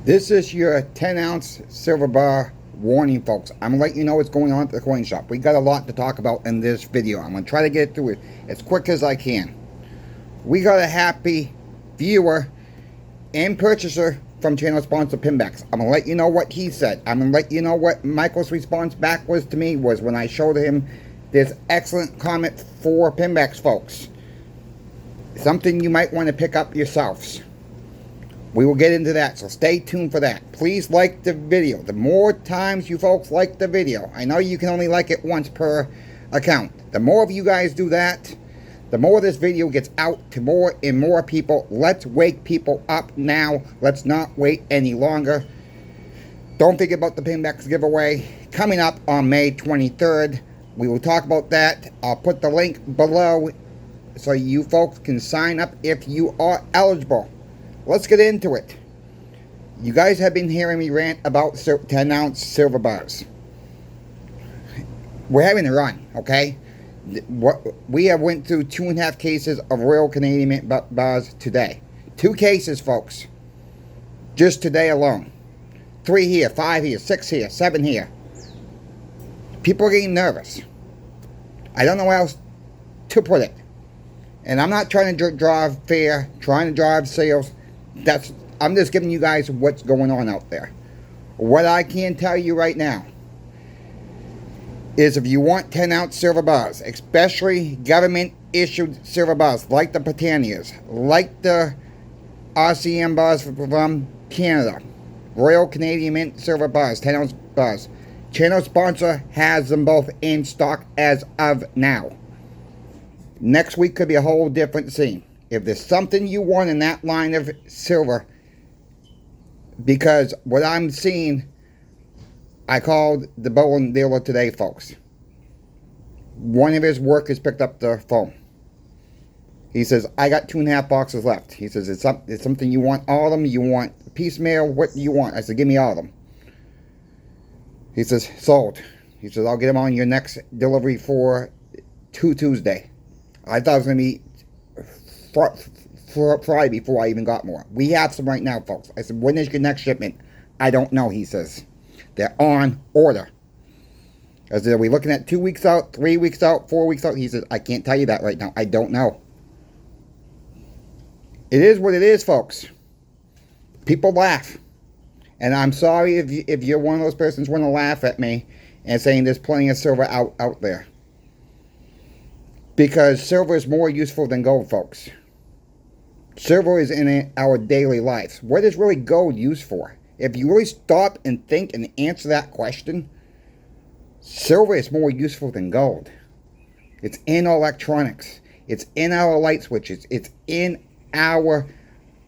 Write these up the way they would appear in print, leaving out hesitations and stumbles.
This is your 10-ounce silver bar warning, folks. I'm going to let you know what's going on at the coin shop. We got a lot to talk about in this video. I'm going to try to get through it as quick as I can. We got a happy viewer and purchaser from channel sponsor Pinbacks. I'm going to let you know what he said. I'm going to let you know what Michael's response back was to me was when I showed him this excellent comment for Pinbacks, folks. Something you might want to pick up yourselves. We will get into that, so stay tuned for that. Please like the video. The more times you folks like the video, I know you can only like it once per account. The more of you guys do that, the more this video gets out to more and more people. Let's wake people up now. Let's not wait any longer. Don't forget about the Pinbacks giveaway coming up on May 23rd. We will talk about that. I'll put the link below so you folks can sign up if you are eligible. Let's get into it. You guys have been hearing me rant about 10-ounce silver bars. We're having a run, okay? We have went through 2.5 cases of Royal Canadian Mint bars today. 2 cases, folks. Just today alone. 3 here, 5 here, 6 here, 7 here. People are getting nervous. I don't know how else to put it. And I'm not trying to drive fear, trying to drive sales. I'm just giving you guys what's going on out there. What I can tell you right now is if you want 10-ounce silver bars, especially government-issued silver bars, like the Britannias, like the RCM bars from Canada, Royal Canadian Mint silver bars, 10-ounce bars, channel sponsor has them both in stock as of now. Next week could be a whole different scene. If there's something you want in that line of silver, because what I'm seeing, I called the bowling dealer today, folks. One of his workers picked up the phone. He says, I got 2.5 boxes left. He says, it's something you want all of them? You want piecemeal? What do you want? I said, give me all of them. He says, sold. He says, I'll get them on your next delivery for Tuesday. I thought it was going to be Friday before I even got more. We have some right now, folks. I said, when is your next shipment? I don't know, he says. They're on order. I said, are we looking at 2 weeks out, 3 weeks out, 4 weeks out? He says, I can't tell you that right now. I don't know. It is what it is, folks. People laugh. And I'm sorry if you're one of those persons who want to laugh at me and saying there's plenty of silver out there. Because silver is more useful than gold, folks. Silver is in our daily lives. What is really gold used for? If you really stop and think and answer that question, silver is more useful than gold. It's in electronics. It's in our light switches. It's in our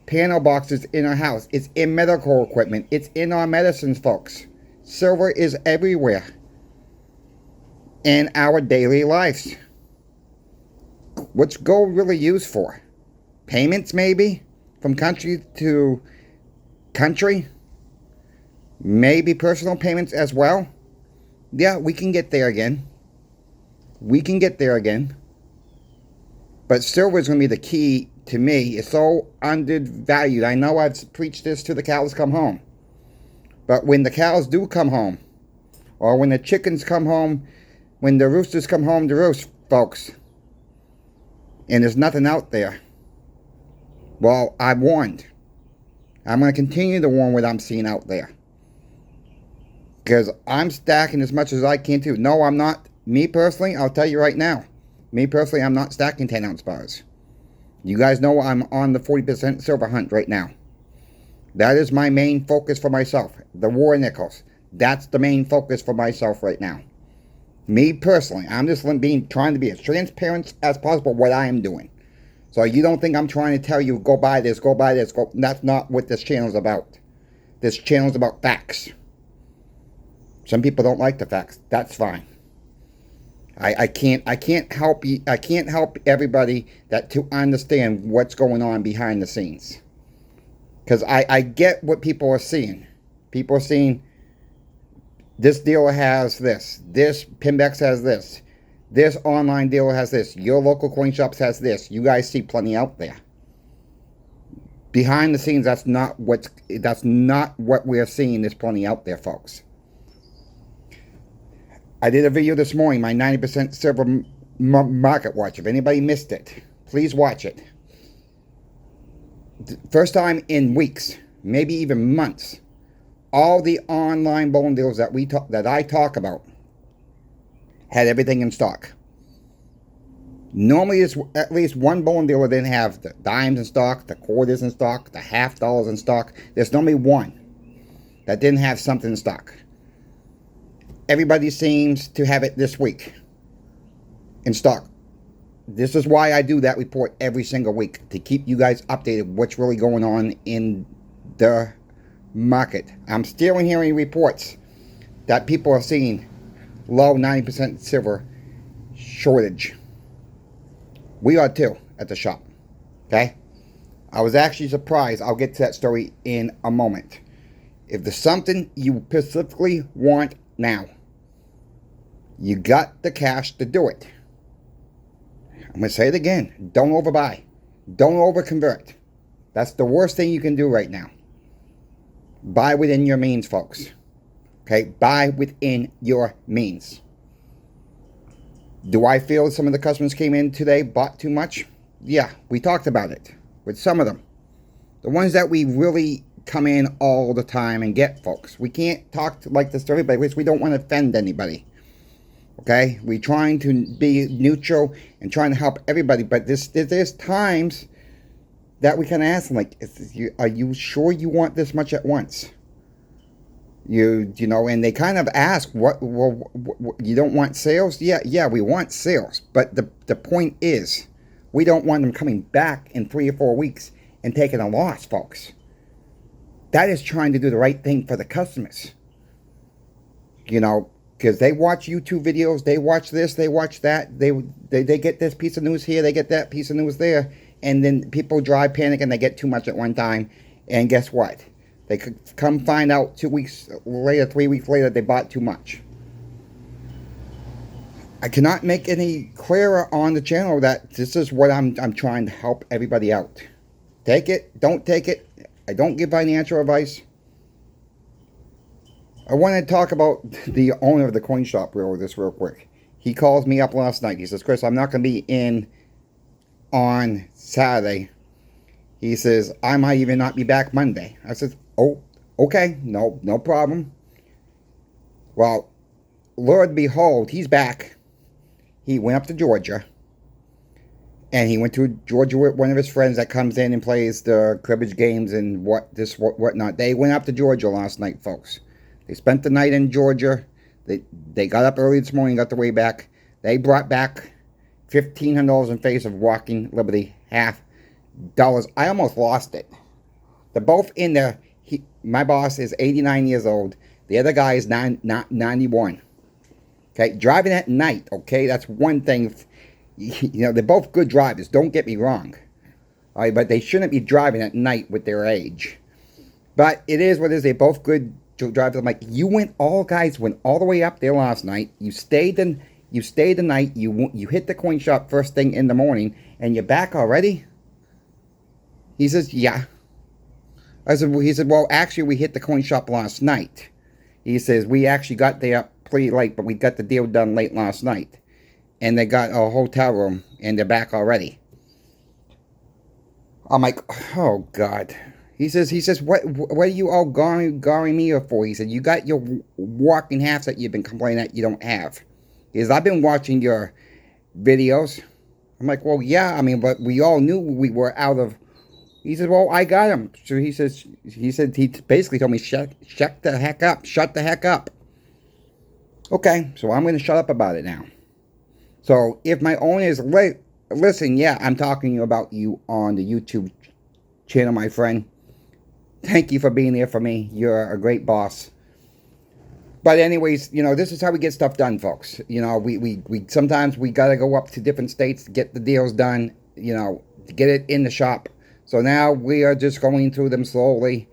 panel boxes in our house. It's in medical equipment. It's in our medicines, folks. Silver is everywhere in our daily lives. What's gold really used for? Payments, maybe? From country to country? Maybe personal payments as well? Yeah, we can get there again. We can get there again. But silver is going to be the key to me. It's so undervalued. I know I've preached this till the cows come home. But when the cows do come home, or when the chickens come home, when the roosters come home to roost, folks, and there's nothing out there, well, I warned. I'm going to continue to warn what I'm seeing out there. Because I'm stacking as much as I can too. No, I'm not. Me personally, I'll tell you right now. Me personally, I'm not stacking 10-ounce bars. You guys know I'm on the 40% silver hunt right now. That is my main focus for myself. The war nickels. That's the main focus for myself right now. Me personally, I'm just trying to be as transparent as possible what I am doing. So you don't think I'm trying to tell you, go buy this, go buy this. That's not what this channel is about. This channel is about facts. Some people don't like the facts. That's fine. I can't help you. I can't help everybody to understand what's going on behind the scenes. Because I get what people are seeing. People are seeing this dealer has this. This Pinbacks has this. This online dealer has this. Your local coin shops has this. You guys see plenty out there. behind the scenes, that's not what we're seeing. There's plenty out there, folks. I did a video this morning, my 90% silver market watch. If anybody missed it, please watch it. First time in weeks, maybe even months, all the online bullion deals that I talk about had everything in stock. Normally, it's at least one bullion dealer didn't have the dimes in stock, the quarters in stock, the half dollars in stock. There's normally one that didn't have something in stock. Everybody seems to have it this week in stock. This is why I do that report every single week, to keep you guys updated what's really going on in the market. I'm still hearing reports that people are seeing low 90% silver shortage. We are too at the shop. Okay? I was actually surprised. I'll get to that story in a moment. If there's something you specifically want now, you got the cash to do it. I'm going to say it again. Don't overbuy. Don't overconvert. That's the worst thing you can do right now. Buy within your means, folks. Okay? Buy within your means. Do I feel some of the customers came in today, bought too much? Yeah, we talked about it with some of them. The ones that we really come in all the time and get, folks. We can't talk like this to everybody because we don't want to offend anybody. Okay? We're trying to be neutral and trying to help everybody. But there's times that we can ask them, like, are you sure you want this much at once? You know, and they kind of ask, what you don't want sales? Yeah, we want sales. But the point is, we don't want them coming back in 3 or 4 weeks and taking a loss, folks. That is trying to do the right thing for the customers. You know, because they watch YouTube videos, they watch this, they watch that, they get this piece of news here, they get that piece of news there, and then people drive panic and they get too much at one time, and guess what? They could come find out 2 weeks later, 3 weeks later, they bought too much. I cannot make any clearer on the channel that this is what I'm trying to help everybody out. Take it, don't take it. I don't give financial advice. I want to talk about the owner of the coin shop real quick. He calls me up last night. He says, Chris, I'm not going to be in on Saturday. He says, I might even not be back Monday. I said, oh, okay, no problem. Well, Lord behold, he's back. He went up to Georgia. And he went to Georgia with one of his friends that comes in and plays the cribbage games and whatnot. They went up to Georgia last night, folks. They spent the night in Georgia. They got up early this morning, got the way back. They brought back $1,500 in face of Walking Liberty, $half. I almost lost it. They're both in there. My boss is 89 years old. The other guy is 91. Okay, driving at night, okay, that's one thing. You know, they're both good drivers, don't get me wrong. All right, but they shouldn't be driving at night with their age. But it is what it is. They're both good drivers. I'm like, guys went all the way up there last night. You stayed the night. You hit the coin shop first thing in the morning, and you're back already? He says, yeah. He said, well, actually, we hit the coin shop last night. He says, we actually got there pretty late, but we got the deal done late last night. And they got a hotel room, and they're back already. I'm like, oh, God. He says, what are you all garring me up for? He said, you got your walking halves that you've been complaining that you don't have. He says, I've been watching your videos. I'm like, well, yeah, I mean, but we all knew we were out of... He said, well, I got him. So he basically told me, shut the heck up. Shut the heck up. Okay, so I'm going to shut up about it now. So if my owners listen, yeah, I'm talking about you on the YouTube channel, my friend. Thank you for being there for me. You're a great boss. But anyways, you know, this is how we get stuff done, folks. You know, we sometimes we got to go up to different states to get the deals done, you know, to get it in the shop. So now we are just going through them slowly,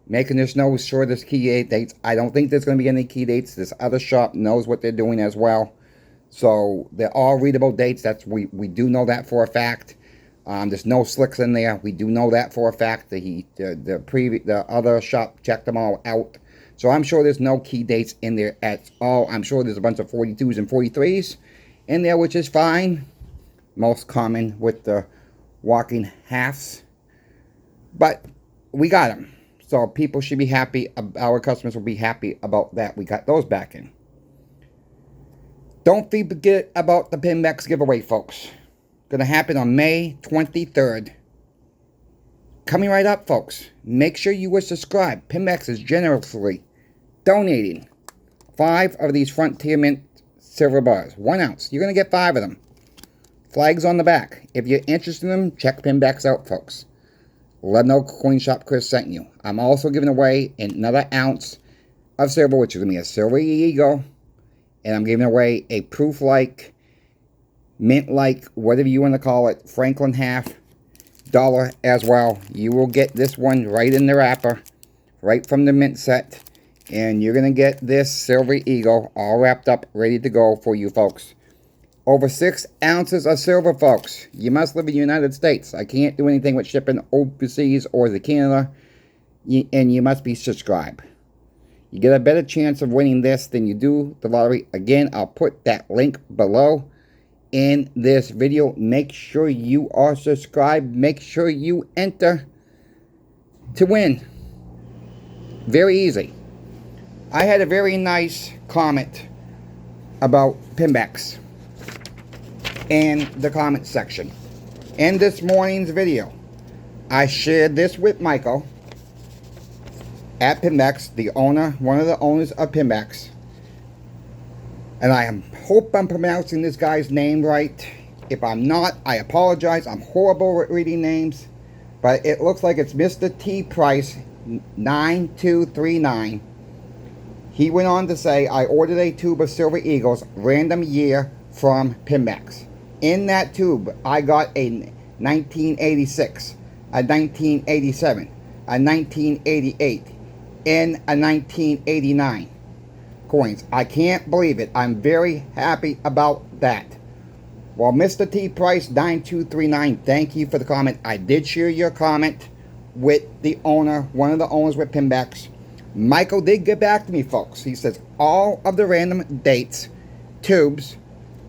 making there's no shortest key dates. I don't think there's going to be any key dates. This other shop knows what they're doing as well. So they're all readable dates. We do know that for a fact. There's no slicks in there. We do know that for a fact. The other shop checked them all out. So I'm sure there's no key dates in there at all. I'm sure there's a bunch of 42s and 43s in there, which is fine. Most common with the walking halves. But we got them. So people should be happy. Our customers will be happy about that. We got those back in. Don't forget about the Pinbacks giveaway, folks. Going to happen on May 23rd. Coming right up, folks. Make sure you are subscribed. Pinbacks is generously donating 5 of these Frontier Mint silver bars. 1 ounce. You're going to get 5 of them. Flags on the back. If you're interested in them, check Pinbacks out, folks. Let them know Coin Shop Chris sent you. I'm also giving away another ounce of silver, which is going to be a Silver Eagle. And I'm giving away a proof-like, mint-like, whatever you want to call it, Franklin half dollar as well. You will get this one right in the wrapper, right from the mint set. And you're going to get this Silver Eagle all wrapped up, ready to go for you folks. Over 6 ounces of silver, folks. You must live in the United States. I can't do anything with shipping overseas or to Canada. And you must be subscribed. You get a better chance of winning this than you do the lottery. Again, I'll put that link below in this video. Make sure you are subscribed. Make sure you enter to win. Very easy. I had a very nice comment about Pinbacks in the comment section. In this morning's video, I shared this with Michael at Pinbacks, the owner, one of the owners of Pinbacks. And I hope I'm pronouncing this guy's name right. If I'm not, I apologize. I'm horrible at reading names. But it looks like it's Mr. T. Price 9239. He went on to say, I ordered a tube of Silver Eagles, random year from Pinbacks. In that tube, I got a 1986, a 1987, a 1988, and a 1989 coins. I can't believe it. I'm very happy about that. Well, Mr. T. Price 9239, thank you for the comment. I did share your comment with the owner, one of the owners with Pinbacks. Michael did get back to me, folks. He says all of the random dates, tubes,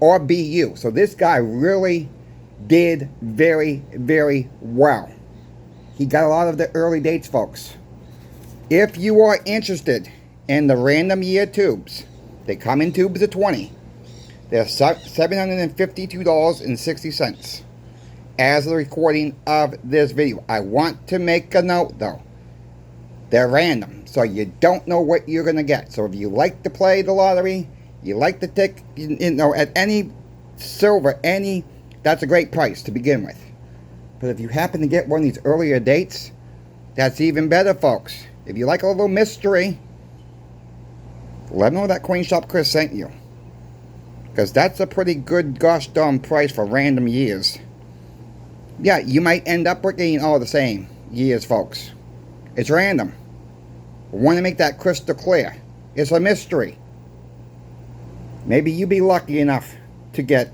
or BU. So this guy really did very, very well. He got a lot of the early dates, folks. If you are interested in the random year tubes, they come in tubes of 20. They're $752.60 as the recording of this video. I want to make a note, though. They're random, so you don't know what you're going to get. So if you like to play the lottery, you like to take, at any silver, that's a great price to begin with. But if you happen to get one of these earlier dates, that's even better, folks. If you like a little mystery, let me know that Coin Shop Chris sent you. Because that's a pretty good gosh darn price for random years. Yeah, you might end up with getting all the same years, folks. It's random. I want to make that crystal clear. It's a mystery. Maybe you'll be lucky enough to get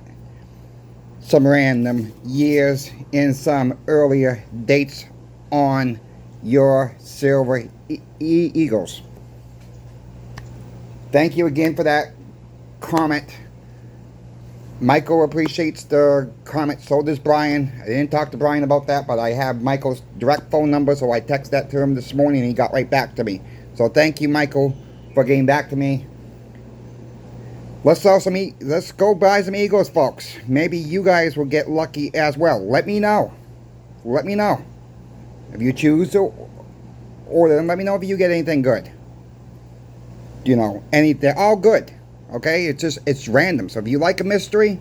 some random years and some earlier dates on your Silver Eagles. Thank you again for that comment. Michael appreciates the comment. So does Brian. I didn't talk to Brian about that, but I have Michael's direct phone number, so I texted that to him this morning and he got right back to me. So thank you, Michael, for getting back to me. Let's go buy some Eagles, folks. Maybe you guys will get lucky as well. Let me know. Let me know. If you choose to order them, let me know if you get anything good. Anything. All good. Okay? It's random. So if you like a mystery,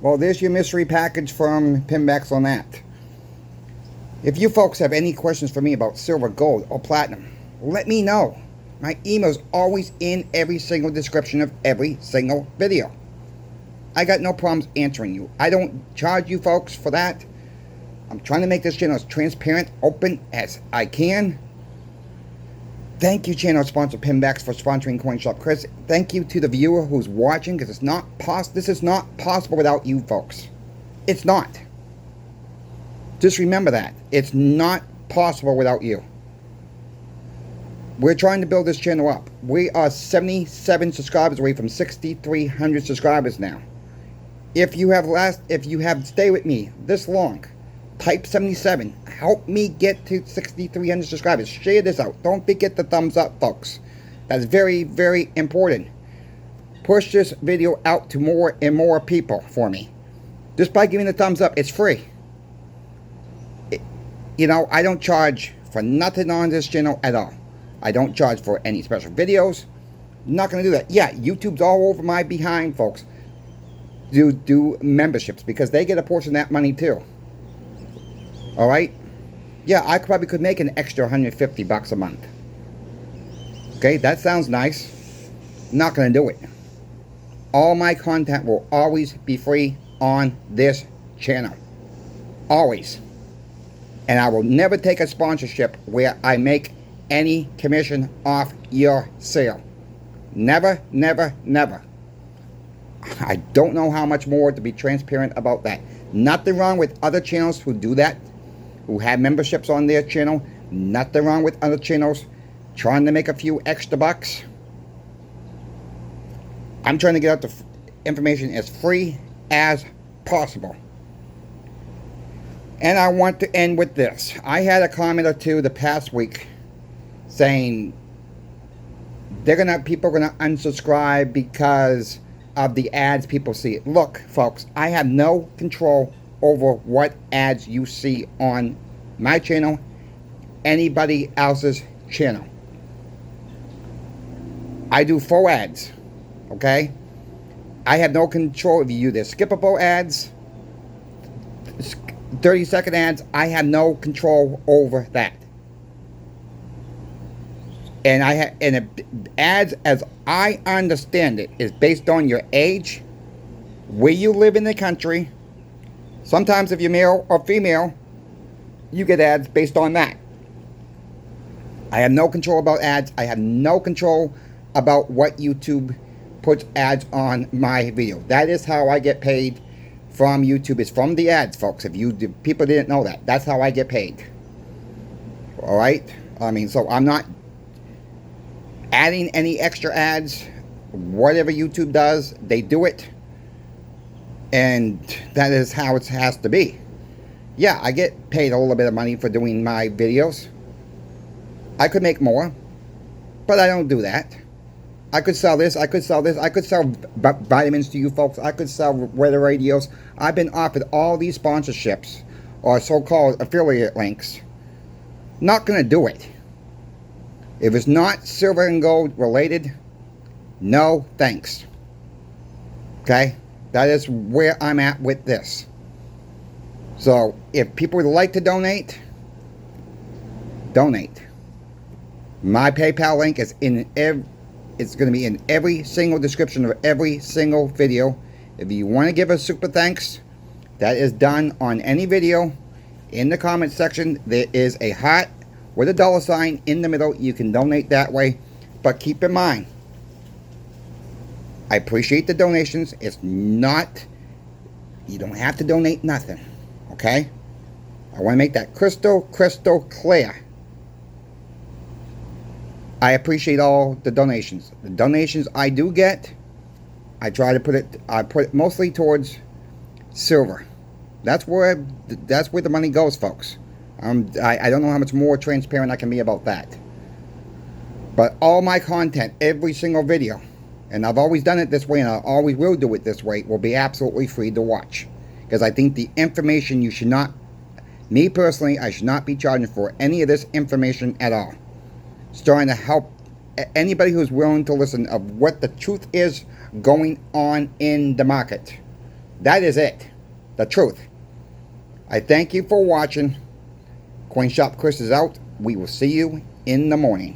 well, there's your mystery package from Pinbacks on that. If you folks have any questions for me about silver, gold, or platinum, let me know. My email is always in every single description of every single video. I got no problems answering you. I don't charge you folks for that. I'm trying to make this channel as transparent, open as I can. Thank you, channel sponsor Pinbacks, for sponsoring Coin Shop Chris. Thank you to the viewer who's watching, because this is not possible without you folks. It's not. Just remember that. It's not possible without you. We're trying to build this channel up. We are 77 subscribers away from 6,300 subscribers now. If you have stayed with me this long, type 77. Help me get to 6,300 subscribers. Share this out. Don't forget the thumbs up, folks. That's very, very important. Push this video out to more and more people for me. Just by giving the thumbs up, it's free. You know, I don't charge for nothing on this channel at all. I don't charge for any special videos. I'm not going to do that. Yeah, YouTube's all over my behind, folks. Do memberships because they get a portion of that money too. Alright? Yeah, I probably could make an extra $150 a month. Okay, that sounds nice. Not going to do it. All my content will always be free on this channel. Always. And I will never take a sponsorship where I make any commission off your sale. Never, never, never. I don't know how much more to be transparent about that. Nothing wrong with other channels who do that, who have memberships on their channel. Nothing wrong with other channels trying to make a few extra bucks. I'm trying to get out the information as free as possible. And I want to end with this. I had a comment or two the past week saying people are gonna unsubscribe because of the ads people see. Look, folks, I have no control over what ads you see on my channel, anybody else's channel. I do full ads, okay? I have no control if you do skippable ads, 30-second ads. I have no control over that. And ads, as I understand it, is based on your age, where you live in the country. Sometimes if you're male or female, you get ads based on that. I have no control about ads. I have no control about what YouTube puts ads on my video. That is how I get paid from YouTube. It's from the ads, folks. If people didn't know that, that's how I get paid. All right. I mean, so I'm not adding any extra ads. Whatever YouTube does, they do it, and that is how it has to be. Yeah, I get paid a little bit of money for doing my videos. I could make more, but I don't do that. I could sell this, I could sell this, I could sell vitamins to you folks, I could sell weather radios. I've been offered all these sponsorships or so-called affiliate links. Not gonna do it. If it's not silver and gold related, no thanks. Okay? That is where I'm at with this. So, if people would like to donate, donate. My PayPal link is it's going to be in every single description of every single video. If you want to give a super thanks, that is done on any video. In the comment section, there is a heart with a $sign in the middle. You can donate that way. But keep in mind, I appreciate the donations. It's not, you don't have to donate nothing. Okay? I want to make that crystal clear. I appreciate all the donations. The donations I do get, I try to put it mostly towards silver. That's where the money goes, folks. I don't know how much more transparent I can be about that. But all my content, every single video, and I've always done it this way, and I always will do it this way, will be absolutely free to watch. Because I think the information you should not, me personally, I should not be charging for any of this information at all. It's trying to help anybody who's willing to listen of what the truth is going on in the market. That is it. The truth. I thank you for watching. Coin Shop Chris is out. We will see you in the morning.